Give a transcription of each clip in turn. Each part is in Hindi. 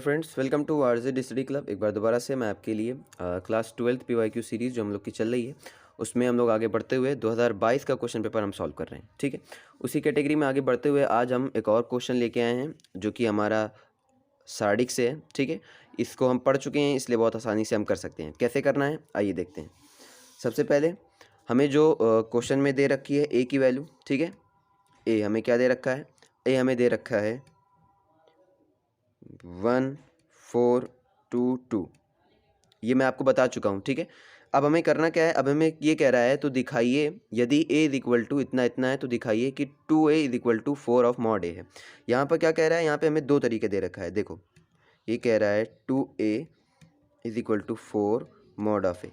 Friends, welcome to RJ study club. एक बार दोबारा से मैं आपके लिए क्लास 12th पीवाईक्यू सीरीज़ जो हम लोग की चल रही है उसमें हम लोग आगे बढ़ते हुए 2022 का क्वेश्चन पेपर हम सॉल्व कर रहे हैं। ठीक है, उसी कैटेगरी में आगे बढ़ते हुए आज हम एक और क्वेश्चन लेके आए हैं जो कि हमारा सार्डिक से है। ठीक है, इसको हम पढ़ चुके हैं इसलिए बहुत आसानी से हम कर सकते हैं। कैसे करना है आइए देखते हैं। सबसे पहले हमें जो क्वेश्चन में दे रखी है ए की वैल्यू, ठीक है, ए हमें क्या दे रखा है, ए हमें दे रखा है 1422, ये मैं आपको बता चुका हूँ। ठीक है, अब हमें करना क्या है, अब हमें ये कह रहा है तो दिखाइए यदि a इज इक्वल टू इतना इतना है तो दिखाइए कि 2a is equal to 4 of mod a है। यहाँ पर क्या कह रहा है, यहाँ पे हमें दो तरीके दे रखा है। देखो ये कह रहा है 2a is equal to 4 mod of a।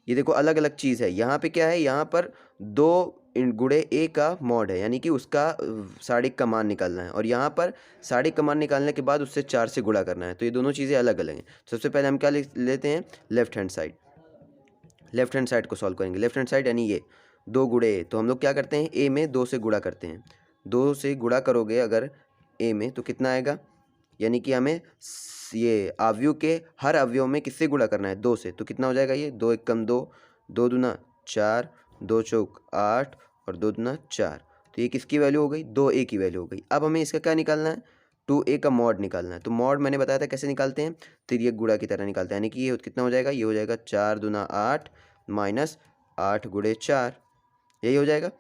ये देखो अलग अलग चीज़ है। यहाँ पे क्या है, यहाँ पर 2 गुणे a का मॉड है, यानी कि उसका साड़िक का मान निकालना है, और यहाँ पर साड़िक का मान निकालने के बाद उससे 4 से गुणा करना है। तो ये दोनों चीज़ें अलग अलग हैं। सबसे पहले हम क्या लेते हैं, left hand side. Left hand side को सॉल्व करेंगे। लेफ्ट हैंड साइड यानी ये 2 गुणे a, तो हम लोग क्या करते हैं, a में 2 से गुणा करते हैं। 2 से गुणा करोगे अगर a में तो कितना आएगा, यानी कि हमें ये अवयव के हर अवयव में किससे गुणा करना है, 2 से। तो कितना हो जाएगा ये, 2 एकम 2, 2 दूना 4, 2 चौक 8 और 2 दूना 4। तो ये किसकी वैल्यू हो गई, 2a की वैल्यू हो गई। अब हमें इसका क्या निकालना है, 2a का मॉड निकालना है। तो मॉड मैंने बताया था कैसे निकालते हैं, तिर्यक गुणा की तरह निकालते हैं, यानी कि ये कितना हो जाएगा, ये हो जाएगा 4 दूना 8 माइनस 8 गुणे 4, यही हो जाएगा।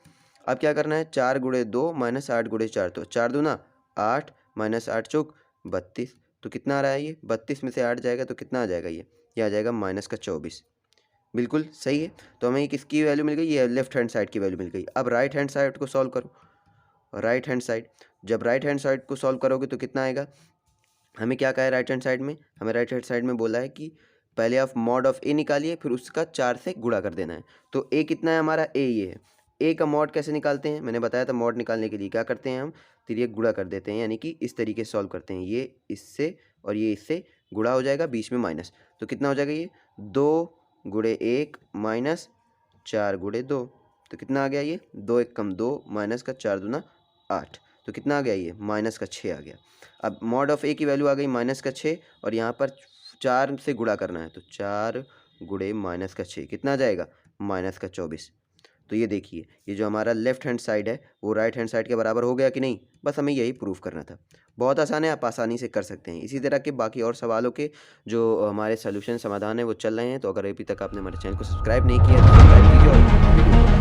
अब क्या करना है, 4 गुणे 2 माइनस 8 गुणे 4, तो 4 दूना 8 माइनस 8 चौक 32। तो कितना आ रहा है ये, 32 में से 8 जाएगा तो कितना आ जाएगा, ये आ जाएगा माइनस का 24। बिल्कुल सही है। तो हमें किसकी वैल्यू मिल गई, ये लेफ्ट हैंड साइड की वैल्यू मिल गई। अब राइट हैंड साइड को सॉल्व करो। राइट हैंड साइड, जब राइट हैंड साइड को सॉल्व करोगे तो कितना आएगा, हमें क्या कहा है राइट हैंड साइड में, हमें राइट हैंड साइड में बोला है कि पहले आप मॉड ऑफ ए निकालिए फिर उसका 4 से गुणा कर देना है। तो ए कितना है हमारा, ए ये है। ए का मॉड कैसे निकालते हैं, मैंने बताया था मॉड निकालने के लिए क्या करते हैं, हम तिर्यक गुणा कर देते हैं, यानी कि इस तरीके से सॉल्व करते हैं। ये इससे और ये इससे गुणा हो जाएगा, बीच में माइनस, तो कितना हो जाएगा ये 2 गुणे 1 माइनस 4 गुणे 2। तो कितना आ गया ये, 2 एकम 2 माइनस का 4 दूना 8, तो कितना आ गया ये माइनस का 6 आ गया। अब मॉड ऑफ ए की वैल्यू आ गई माइनस का 6, और यहाँ पर 4 से गुणा करना है, तो 4 गुणे माइनस का 6 कितना आ जाएगा, माइनस का 24। तो ये देखिए, ये जो हमारा लेफ्ट हैंड साइड है वो राइट हैंड साइड के बराबर हो गया कि नहीं, बस हमें यही प्रूफ करना था। बहुत आसान है, आप आसानी से कर सकते हैं। इसी तरह के बाकी और सवालों के जो हमारे सोल्यूशन समाधान है वो चल रहे हैं। तो अगर अभी तक आपने हमारे चैनल को सब्सक्राइब नहीं किया तो सब्सक्राइब कीजिए और